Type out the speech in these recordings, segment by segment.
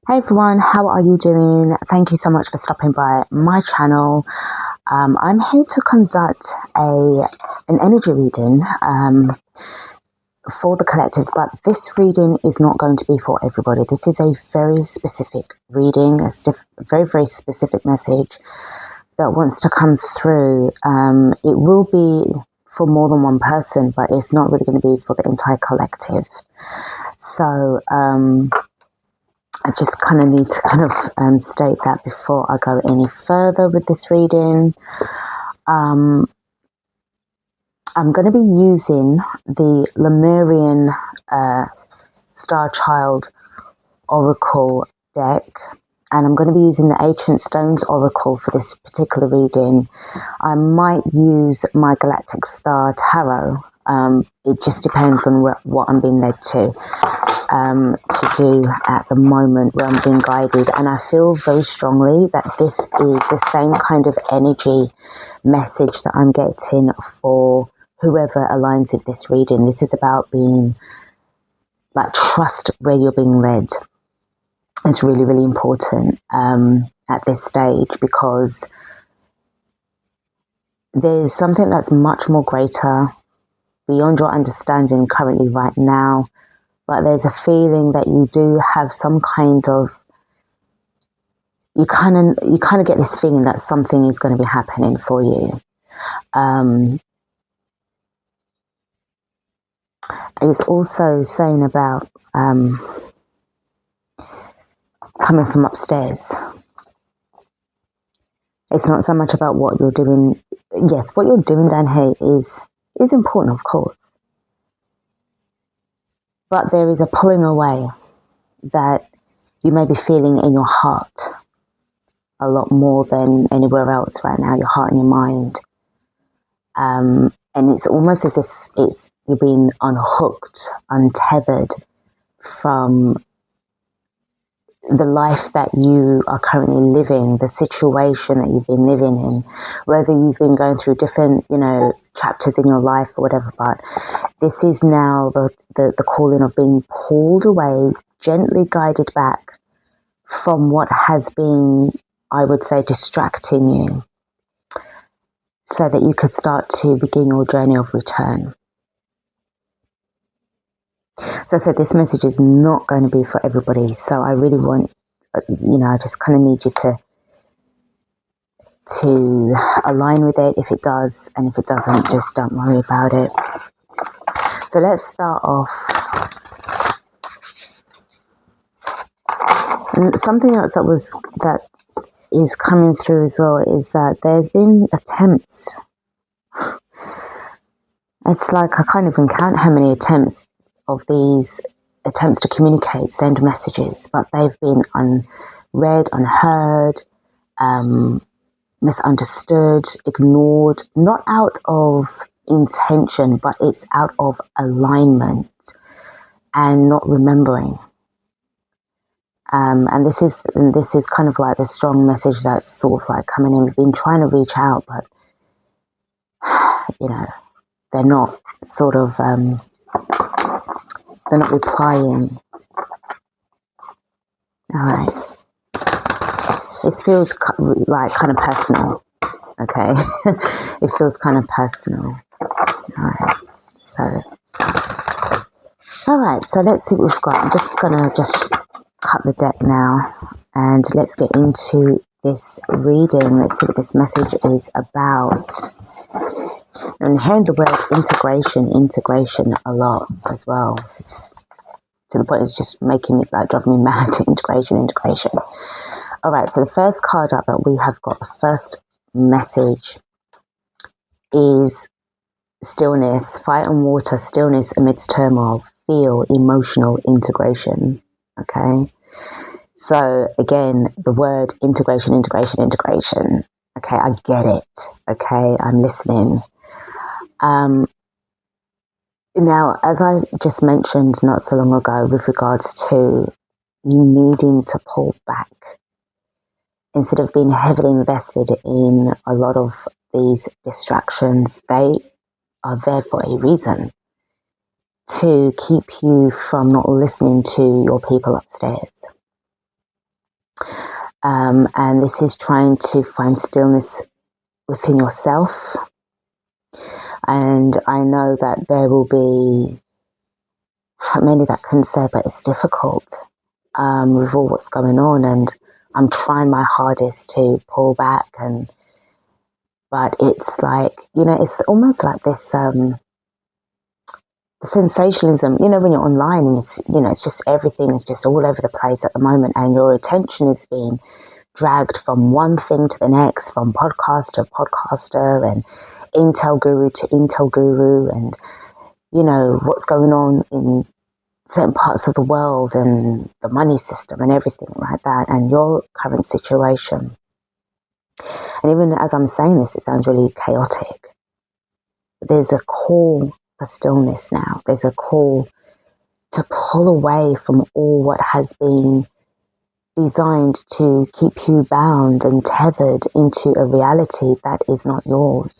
Hey everyone, how are you doing? Thank you so much for stopping by my channel. I'm here to conduct an energy reading for the collective, but this reading is not going to be for everybody. This is a very specific reading, a very specific message that wants to come through. It will be for more than one person, but it's not really going to be for the entire collective. So, I just kind of need to state that before I go any further with this reading. I'm going to be using the Lemurian Star Child Oracle deck, and I'm going to be using the Ancient Stones Oracle for this particular reading. I might use my Galactic Star Tarot. It just depends on what I'm being led to do at the moment, where I'm being guided. And I feel very strongly that this is the same kind of energy message that I'm getting for whoever aligns with this reading. This is about being like, trust where you're being led. It's really, really important at this stage, because there's something that's much more greater beyond your understanding currently right now. But there's a feeling that you do have some kind of, you kind of get this feeling that something is going to be happening for you. It's also saying about coming from upstairs. It's not so much about what you're doing. Yes, what you're doing down here is important, of course. But there is a pulling away that you may be feeling in your heart a lot more than anywhere else right now, your heart and your mind. And it's almost as if you're being unhooked, untethered from the life that you are currently living, the situation that you've been living in, whether you've been going through different, chapters in your life or whatever. But this is now the calling of being pulled away, gently guided back from what has been, I would say, distracting you, so that you could start to begin your journey of return. So I said, this message is not going to be for everybody. So I really want, I just kind of need you to align with it if it does, and if it doesn't, just don't worry about it. So let's start off. And something else that is coming through as well is that there's been attempts. It's like I can't even count how many attempts to communicate, send messages, but they've been unread, unheard, misunderstood, ignored, not out of intention, but it's out of alignment and not remembering. And this is kind of like the strong message that's sort of like coming in. We've been trying to reach out, but they're not they're not replying. All right. This feels like kind of personal. Okay. It feels kind of personal. All right. So let's see what we've got. I'm just gonna cut the deck now, and let's get into this reading. Let's see what this message is about. And hearing the word integration a lot as well. To the point it's just making it like driving me mad. Integration. All right, so the first card up that we have got, the first message is stillness, fire and water, stillness amidst turmoil, feel emotional integration. Okay, so again, the word integration. Okay, I get it. Okay, I'm listening. Now, as I just mentioned not so long ago with regards to you needing to pull back, instead of being heavily invested in a lot of these distractions, they are there for a reason, to keep you from not listening to your people upstairs. And this is trying to find stillness within yourself. And I know that there will be many that can say, but it's difficult with all what's going on. And I'm trying my hardest to pull back. But it's like, it's almost like this sensationalism, when you're online and it's just everything is just all over the place at the moment, and your attention is being dragged from one thing to the next, from podcast to podcaster, and intel guru to intel guru, and what's going on in certain parts of the world and the money system and everything like that, and your current situation. And even as I'm saying this, it sounds really chaotic. But there's a call for stillness now. There's a call to pull away from all what has been designed to keep you bound and tethered into a reality that is not yours.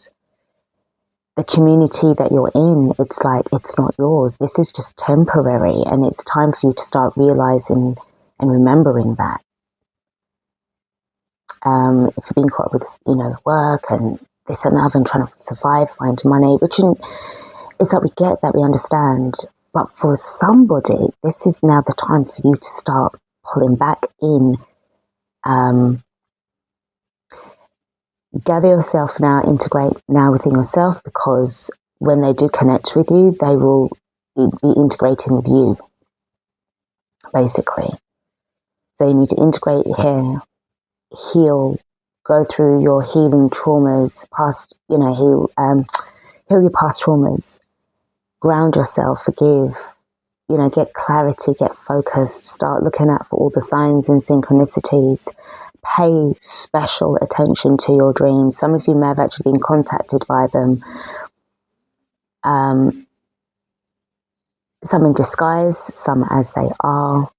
The community that you're in, it's like it's not yours. This is just temporary, and it's time for you to start realizing and remembering that. If you've been caught up with, work and this and that and trying to survive, find money, which is that we get, that we understand. But for somebody, this is now the time for you to start pulling back in. Gather yourself now, integrate now within yourself, because when they do connect with you, they will be integrating with you, basically. So you need to integrate here, heal, go through your healing traumas, heal your past traumas, ground yourself, forgive, get clarity, get focused, start looking out for all the signs and synchronicities, pay special attention to your dreams. Some of you may have actually been contacted by them, some in disguise, some as they are.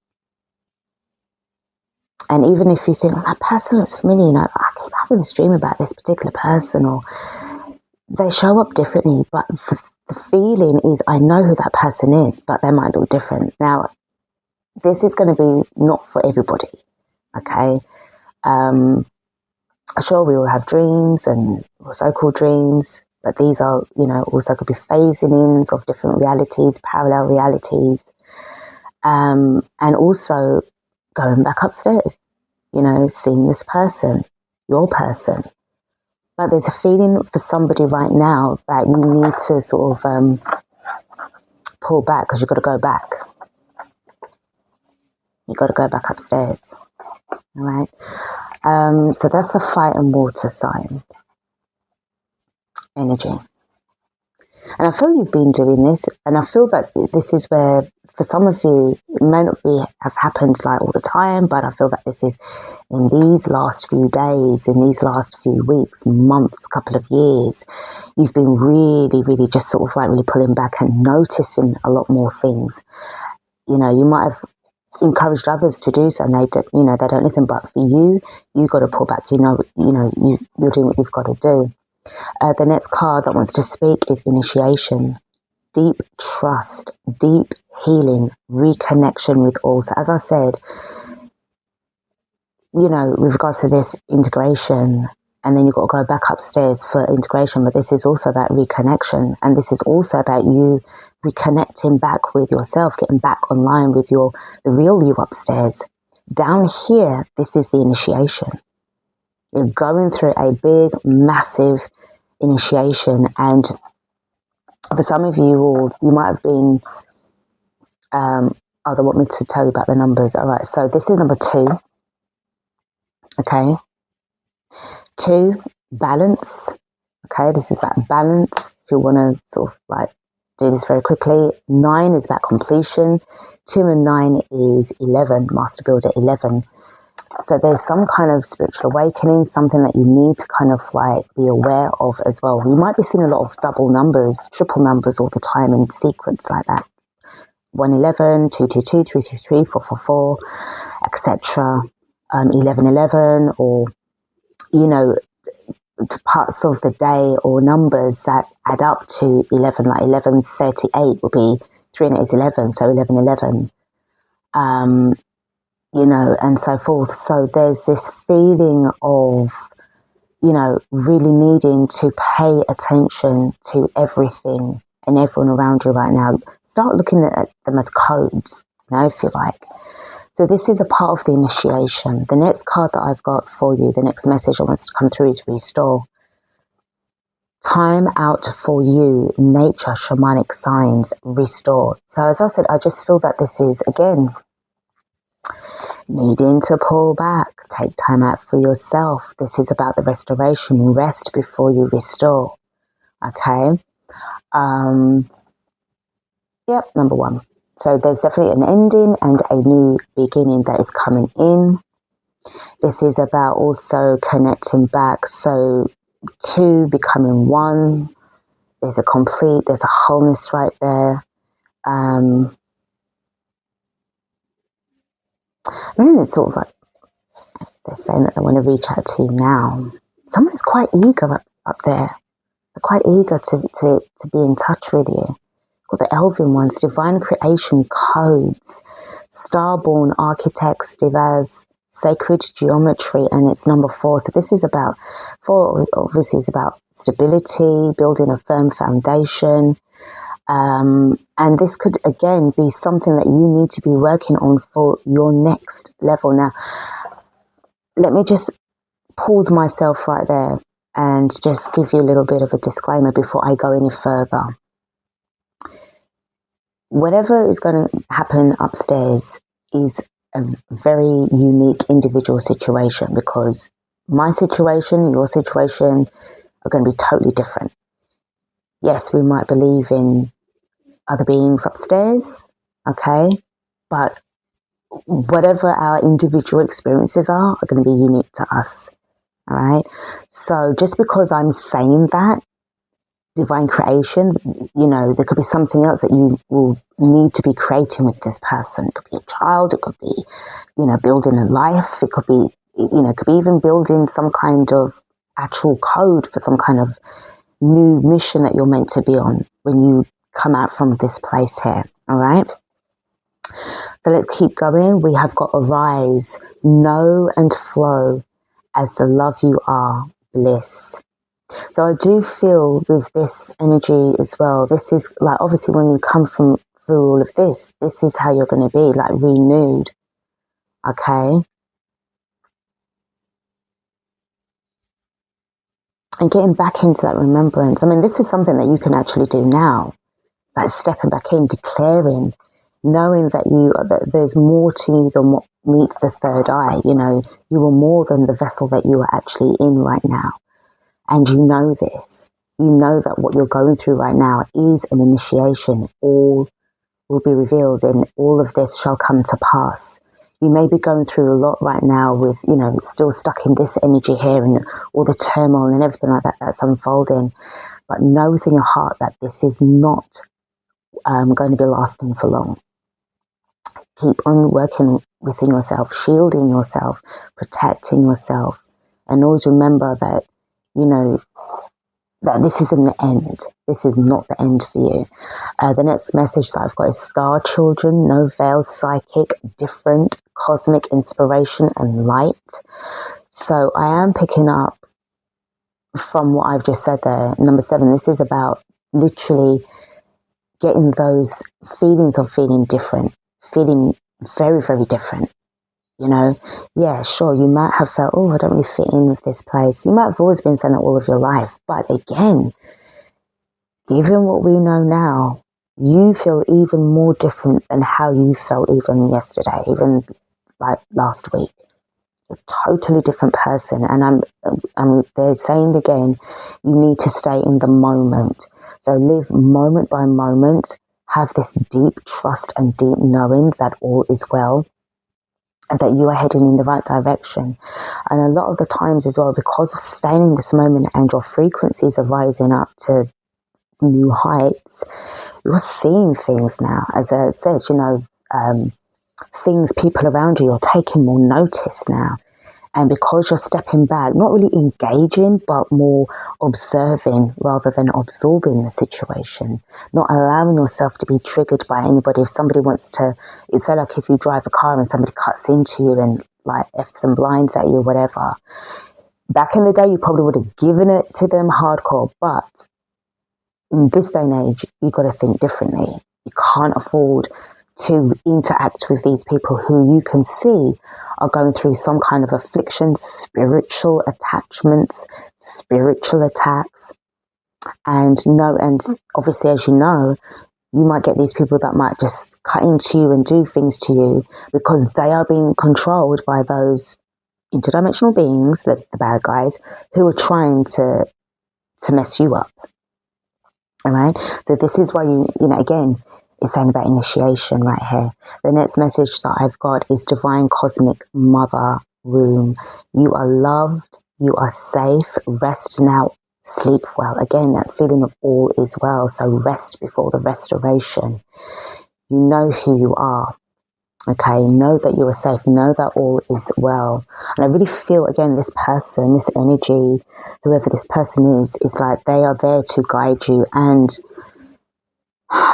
And even if you think, that person looks familiar, I keep having this dream about this particular person, or they show up differently, but the feeling is, I know who that person is, but they might look different. Now, this is going to be not for everybody, okay? Sure, we all have dreams and so-called dreams, but these are, also could be phasing-ins of different realities, parallel realities, and also going back upstairs, seeing this person, your person. But there's a feeling for somebody right now that you need to sort of pull back, because you've got to go back. You've got to go back upstairs. All right. So that's the fire and water sign energy. And I feel you've been doing this, and I feel that this is where, for some of you, it may not have happened like all the time, but I feel that this is in these last few days, in these last few weeks, months, couple of years, you've been really, really just sort of like really pulling back and noticing a lot more things. You might have encouraged others to do so, and they don't listen. But for you, you've got to pull back. You're doing what you've got to do. The next card that wants to speak is initiation, deep trust, deep healing, reconnection with all. So as I said, with regards to this integration, and then you've got to go back upstairs for integration, but this is also about reconnection, and this is also about you reconnecting back with yourself, getting back online with the real you upstairs. Down here, this is the initiation. You're going through a big, massive initiation, and for some of you, you might have been, they want me to tell you about the numbers. All right, so this is number 2. Okay. 2, balance. Okay, this is about balance. If you want to sort of like do this very quickly. 9 is about completion. 2 and 9 is 11, Master Builder 11. So there's some kind of spiritual awakening, something that you need to kind of like be aware of as well. You might be seeing a lot of double numbers, triple numbers all the time in sequence like that. 111, 222, 333, 444, etc. 1111, or parts of the day or numbers that add up to 11, like 1138 will be 3 and 8 is 11, so 1111. and so forth. So there's this feeling of, really needing to pay attention to everything and everyone around you right now. Start looking at them as codes, if you like. So this is a part of the initiation. The next card that I've got for you, the next message I want to come through is restore. Time out for you, nature, shamanic signs, restore. So as I said, I just feel that this is, again, needing to pull back, take time out for yourself. This is about the restoration. Rest before you restore. Okay. Yep, number one. So there's definitely an ending and a new beginning that is coming in. This is about also connecting back. So two becoming one. There's a wholeness right there. Really, it's sort of like they're saying that they want to reach out to you now. Someone's quite eager up there. They're quite eager to be in touch with you. Got the elven ones, divine creation codes, starborn architects, divas, sacred geometry, and it's number 4. So this is about 4. Obviously, is about stability, building a firm foundation. And this could, again, be something that you need to be working on for your next level. Now, let me just pause myself right there and just give you a little bit of a disclaimer before I go any further. Whatever is going to happen upstairs is a very unique individual situation, because my situation, your situation are going to be totally different. Yes, we might believe in other beings upstairs, okay? But whatever our individual experiences are going to be unique to us, all right? So just because I'm saying that, divine creation, there could be something else that you will need to be creating with this person. It could be a child, it could be, building a life, it could be, it could be even building some kind of actual code for some kind of new mission that you're meant to be on when you come out from this place here, all right? So let's keep going. We have got arise, know and flow as the love you are, bliss. So I do feel with this energy as well, this is like, obviously when you come through all of this is how you're going to be, like renewed, okay? And getting back into that remembrance. I mean, this is something that you can actually do now, like stepping back in, declaring, knowing that there's more to you than what meets the third eye. You are more than the vessel that you are actually in right now. And you know this. You know that what you're going through right now is an initiation. All will be revealed and all of this shall come to pass. You may be going through a lot right now with, still stuck in this energy here and all the turmoil and everything like that that's unfolding. But know within your heart that this is not going to be lasting for long. Keep on working within yourself, shielding yourself, protecting yourself. And always remember that, that this isn't the end. This is not the end for you. The next message that I've got is star children, no veil, psychic, different, cosmic inspiration and light. So I am picking up from what I've just said there. Number 7, this is about literally getting those feelings of feeling different, feeling very, very different. Yeah, sure, you might have felt, I don't really fit in with this place. You might have always been saying that all of your life. But again, given what we know now, you feel even more different than how you felt even yesterday, even like last week. A totally different person. And they're saying again, you need to stay in the moment. So live moment by moment. Have this deep trust and deep knowing that all is well, and that you are heading in the right direction. And a lot of the times as well, because of staying in this moment and your frequencies are rising up to new heights, you're seeing things now. As I said, things, people around you, you're taking more notice now. And because you're stepping back, not really engaging, but more observing rather than absorbing the situation, not allowing yourself to be triggered by anybody. If somebody wants to, it's so like if you drive a car and somebody cuts into you and like F's and blinds at you or whatever. Back in the day, you probably would have given it to them hardcore, but in this day and age, you've got to think differently. You can't afford to interact with these people who you can see are going through some kind of affliction, spiritual attachments, spiritual attacks. And obviously, as you know, you might get these people that might just cut into you and do things to you because they are being controlled by those interdimensional beings, the bad guys, who are trying to mess you up. All right. So this is why again, it's saying about initiation right here. The next message that I've got is Divine Cosmic Mother Room. You are loved. You are safe. Rest now. Sleep well. Again, that feeling of all is well. So rest before the restoration. You know who you are. Okay, know that you are safe. Know that all is well. And I really feel, again, this person, this energy, whoever this person is like they are there to guide you. And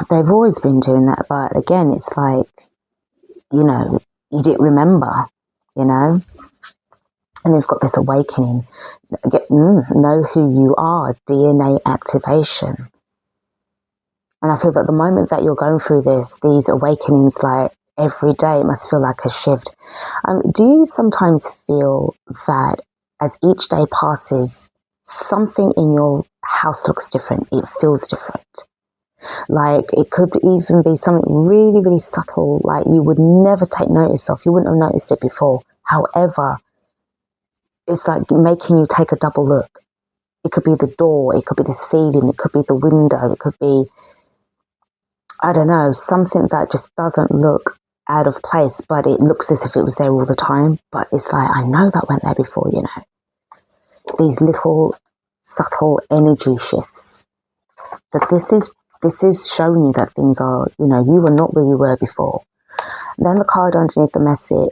they've always been doing that. But again, it's like, you didn't remember, And you've got this awakening. Know who you are. DNA activation. And I feel that the moment that you're going through these awakenings, like, every day, it must feel like a shift. Do you sometimes feel that as each day passes, something in your house looks different? It feels different. Like it could even be something really, really subtle, like you would never take notice of. You wouldn't have noticed it before. However, it's like making you take a double look. It could be the door, it could be the ceiling, it could be the window, it could be, I don't know, something that just doesn't look out of place, but it looks as if it was there all the time. But it's like, I know that went there before, These little subtle energy shifts. So this is showing you that things are, you are not where you were before. Then the card underneath the message,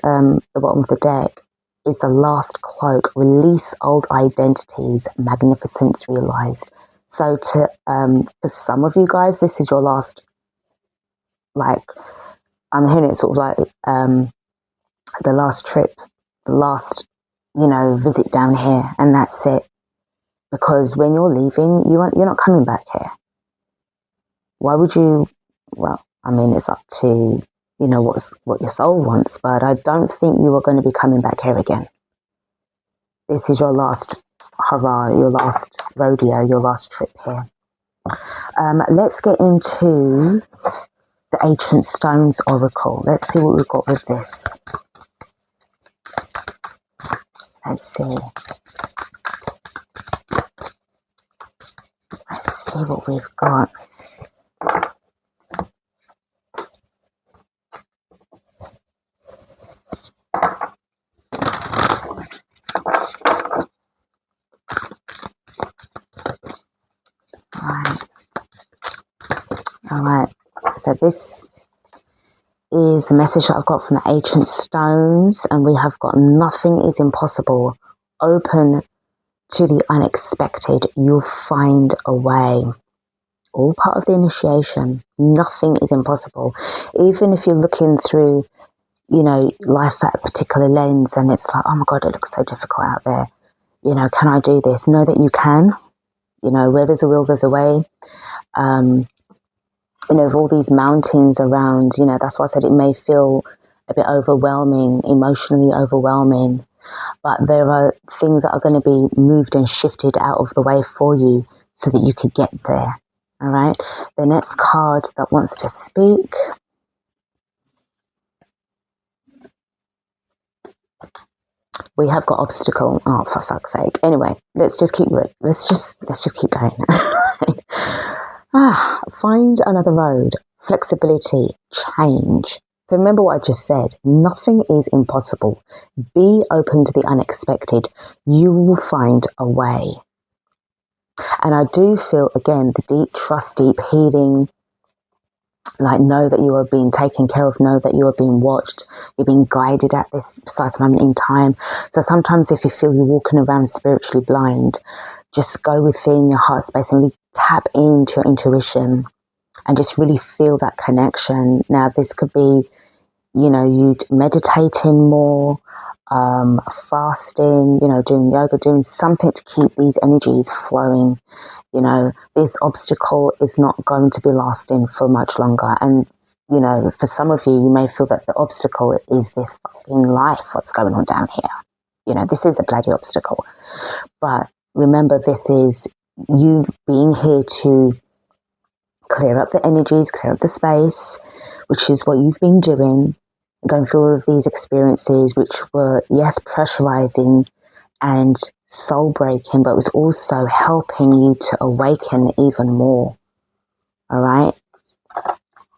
the bottom of the deck, is the last cloak. Release old identities, magnificence realized. So for some of you guys, this is your last, like, I'm hearing it sort of like the last trip, the last, visit down here, and that's it. Because when you're leaving, you're not coming back here. Why would you? Well, I mean, it's up to what your soul wants, but I don't think you are going to be coming back here again. This is your last hurrah, your last rodeo, your last trip here. Let's get into the Ancient Stones Oracle. Let's see what we've got with this. Let's see. Let's see what we've got. All right. So this is the message that I've got from the Ancient Stones, and we have got nothing is impossible. Open to the unexpected. You'll find a way. All part of the initiation. Nothing is impossible. Even if you're looking through, life at a particular lens and it's like, oh my God, it looks so difficult out there. Can I do this? Know that you can. Where there's a will, there's a way. With all these mountains around, that's why I said it may feel a bit overwhelming, emotionally overwhelming. But there are things that are going to be moved and shifted out of the way for you so that you could get there. All right. The next card that wants to speak. We have got obstacle. Oh, for fuck's sake. Anyway, let's just keep going. Find another road. Flexibility. Change. So remember what I just said. Nothing is impossible. Be open to the unexpected. You will find a way. And I do feel, again, the deep trust, deep healing, Like, know that you are being taken care of, know that you are being watched, you're being guided at this precise moment in time. So sometimes if you feel you're walking around spiritually blind, just go within your heart space and really tap into your intuition and just really feel that connection. Now, this could be, you know, you meditating more, fasting, you know, doing yoga, doing something to keep these energies flowing. You know, this obstacle is not going to be lasting for much longer. And, you know, for some of you, you may feel that the obstacle is this fucking life, what's going on down here. You know, this is a bloody obstacle. But remember, this is you being here to clear up the energies, clear up the space, which is what you've been doing, going through all of these experiences, which were, yes, pressurizing and soul breaking, but it was also helping you to awaken even more. All right.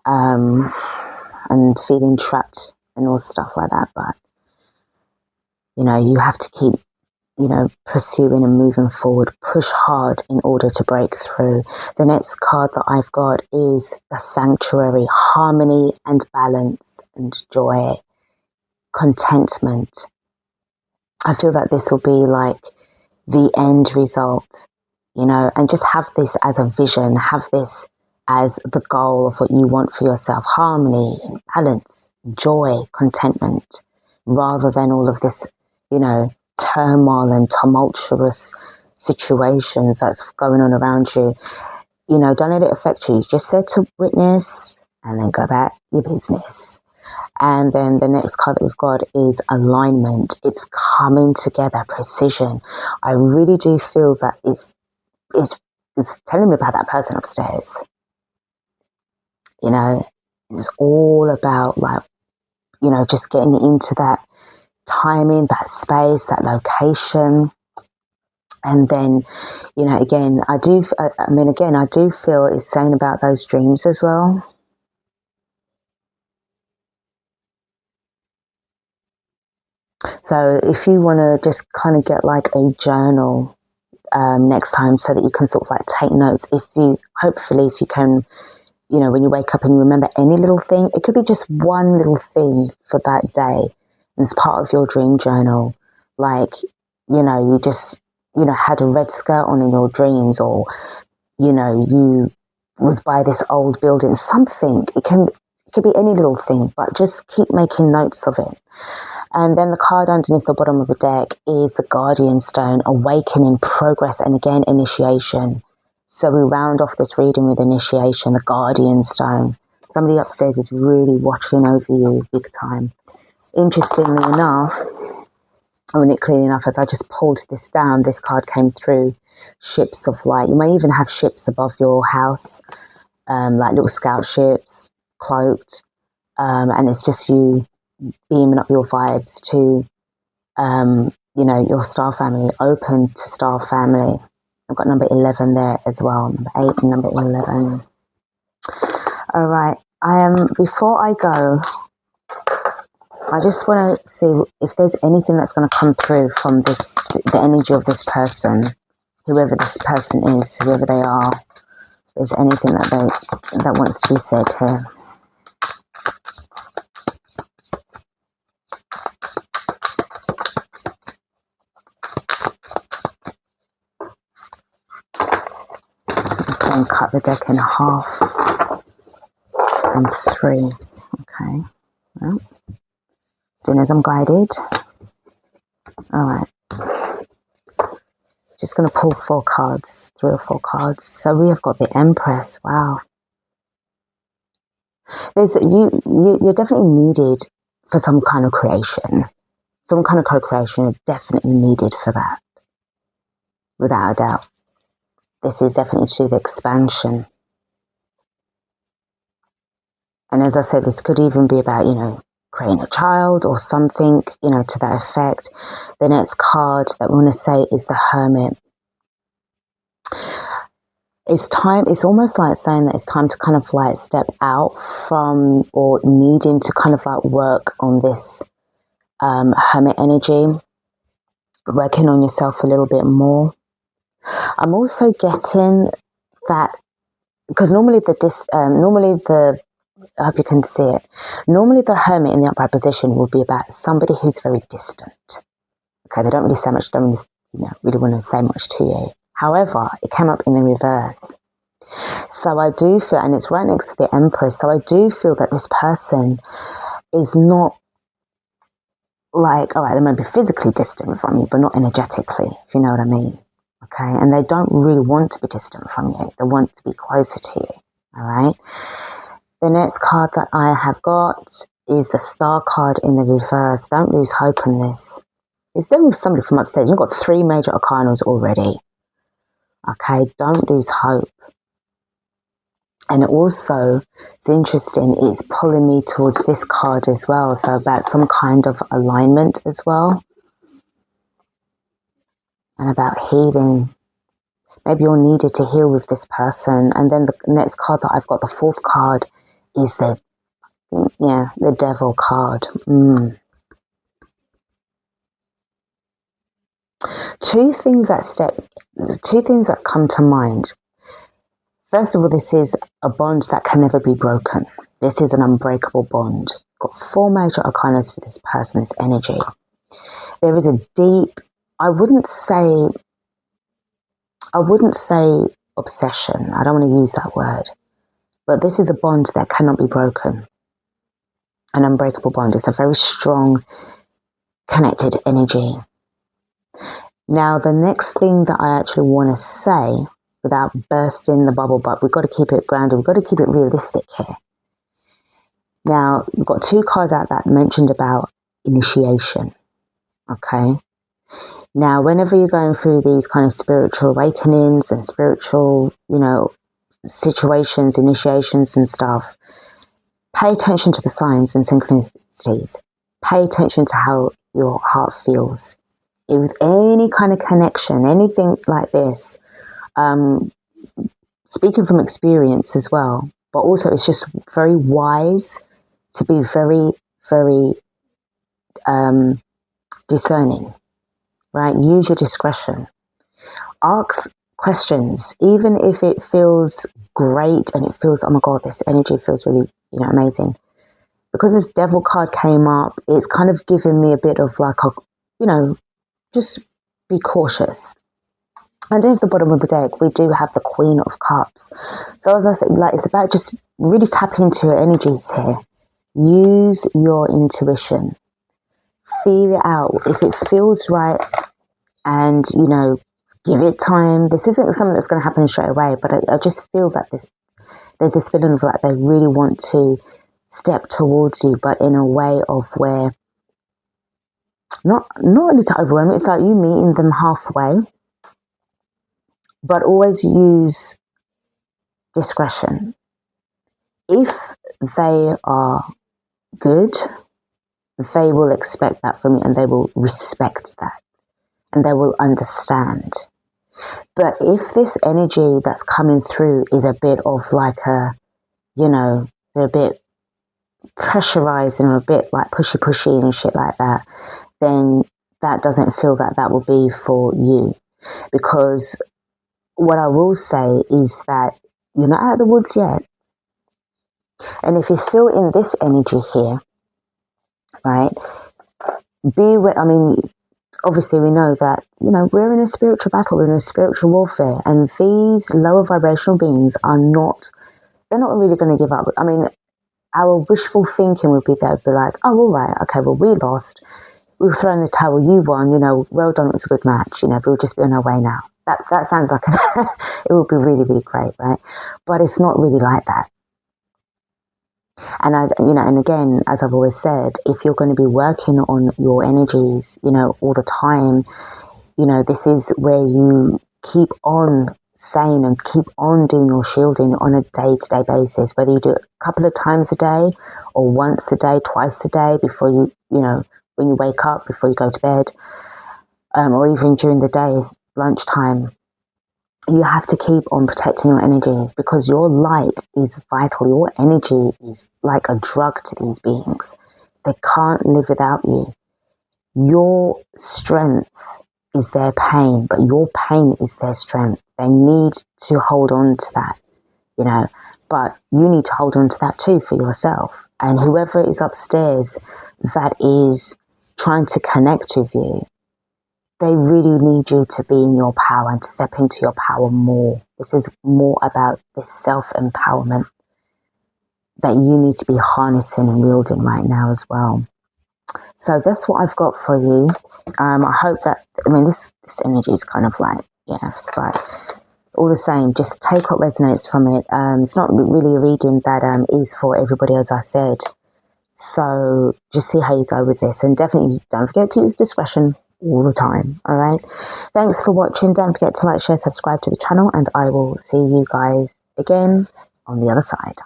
And feeling trapped and all stuff like that. But, you know, you have to keep, you know, pursuing and moving forward, push hard in order to break through. The next card that I've got is the Sanctuary, harmony and balance and joy, contentment. I feel that this will be like the end result, you know, and just have this as a vision, have this as the goal of what you want for yourself, harmony, balance, joy, contentment, rather than all of this, you know, turmoil and tumultuous situations that's going on around you. You know, don't let it affect you. Just there to witness and then go about your business. And then the next card that we've got is alignment. It's coming together, precision. I really do feel that it's telling me about that person upstairs. You know, it's all about, like, you know, just getting into that timing, that space, that location. And then, you know, again, I do feel it's saying about those dreams as well. So if you want to just kind of get like a journal next time, so that you can sort of like take notes, hopefully if you can, you know, when you wake up and you remember any little thing, it could be just one little thing for that day, and it's part of your dream journal. Like, you know, you just, you know, had a red skirt on in your dreams, or, you know, you was by this old building, something. It could be any little thing, but just keep making notes of it. And then the card underneath the bottom of the deck is the Guardian Stone, awakening, progress, and again, initiation. So we round off this reading with initiation, the Guardian Stone. Somebody upstairs is really watching over you big time. Interestingly enough, ironically enough, as I just pulled this down, this card came through, ships of light. You may even have ships above your house, like little scout ships, cloaked, and it's just you beaming up your vibes to, you know, your star family, open to star family. I've got number 11 there as well, number 8 and number 11. All right, before I go, I just want to see if there's anything that's going to come through from the energy of this person, whoever this person is, whoever they are. If there's anything that wants to be said here. And cut the deck in half and 3. Okay, well, doing as I'm guided. All right, just going to pull 4 cards, 3 or 4 cards. So we have got the Empress. Wow, you're definitely needed for some kind of creation. Some kind of co-creation is definitely needed for that, without a doubt. This is definitely to the expansion. And as I said, this could even be about, you know, creating a child or something, you know, to that effect. The next card that we want to say is the Hermit. It's almost like saying that it's time to kind of like step out from, or needing to kind of like work on this Hermit energy, working on yourself a little bit more. I'm also getting that, because normally the I hope you can see it. Normally the Hermit in the upright position will be about somebody who's very distant. Okay, they don't really say much, don't really want to say much to you. However, it came up in the reverse. So I do feel, and it's right next to the Empress, so I do feel that this person is not like, all right, they might be physically distant from you, but not energetically, if you know what I mean. Okay, and they don't really want to be distant from you. They want to be closer to you, all right? The next card that I have got is the Star card in the reverse. Don't lose hope in this. It's definitely somebody from upstairs. You've got 3 major arcanas already. Okay, don't lose hope. And also, it's interesting, it's pulling me towards this card as well. So about some kind of alignment as well. And about healing. Maybe you're needed to heal with this person. And then the next card that I've got, the 4th card, is the Devil card. Two things that come to mind. First of all, this is a bond that can never be broken. This is an unbreakable bond. Got 4 major arcanas for this person, this energy. There is a deep, I wouldn't say obsession. I don't want to use that word. But this is a bond that cannot be broken. An unbreakable bond. It's a very strong, connected energy. Now, the next thing that I actually want to say, without bursting the bubble, but we've got to keep it grounded, we've got to keep it realistic here. Now, we've got 2 cards out that mentioned about initiation. Okay? Now, whenever you're going through these kind of spiritual awakenings and spiritual, situations, initiations and stuff, pay attention to the signs and synchronicities. Pay attention to how your heart feels. With any kind of connection, anything like this, speaking from experience as well, but also it's just very wise to be very, very discerning, right? Use your discretion. Ask questions, even if it feels great and it feels, oh my God, this energy feels really, amazing. Because this Devil card came up, it's kind of given me a bit of like just be cautious. And at the bottom of the deck, we do have the Queen of Cups. So as I said, it's about just really tapping into your energies here. Use your intuition. Feel it out. If it feels right, and, give it time. This isn't something that's going to happen straight away, but I just feel that there's this feeling of like they really want to step towards you, but in a way of where, not really to overwhelm, it's like you meeting them halfway, but always use discretion. If they are good, they will expect that from you and they will respect that and they will understand. But if this energy that's coming through is a bit of like they're a bit pressurized and a bit like pushy and shit like that, then that doesn't feel that will be for you. Because what I will say is that you're not out of the woods yet. And if you're still in this energy here, right, obviously we know that, we're in a spiritual battle, we're in a spiritual warfare, and these lower vibrational beings they're not really going to give up. I mean, our wishful thinking would be they'd be like, oh, all right, okay, well, we lost. We were throwing the towel, you won, well done, it was a good match, we'll just be on our way now. That sounds like it would be really, really great, right? But it's not really like that. And and again, as I've always said, if you're going to be working on your energies, all the time, this is where you keep on saying and keep on doing your shielding on a day-to-day basis, whether you do it a couple of times a day or once a day, twice a day before you, when you wake up, before you go to bed, or even during the day, lunchtime. You have to keep on protecting your energies because your light is vital. Your energy is like a drug to these beings. They can't live without you. Your strength is their pain, but your pain is their strength. They need to hold on to that, but you need to hold on to that too for yourself. And whoever is upstairs that is trying to connect with you, they really need you to be in your power and to step into your power more. This is more about this self-empowerment that you need to be harnessing and wielding right now as well. So that's what I've got for you. I hope that, this energy is kind of like, yeah, but all the same, just take what resonates from it. It's not really a reading that is for everybody, as I said. So just see how you go with this. And definitely don't forget to use discretion all the time. All right. Thanks for watching. Don't forget to like, share, subscribe to the channel, and I will see you guys again on the other side.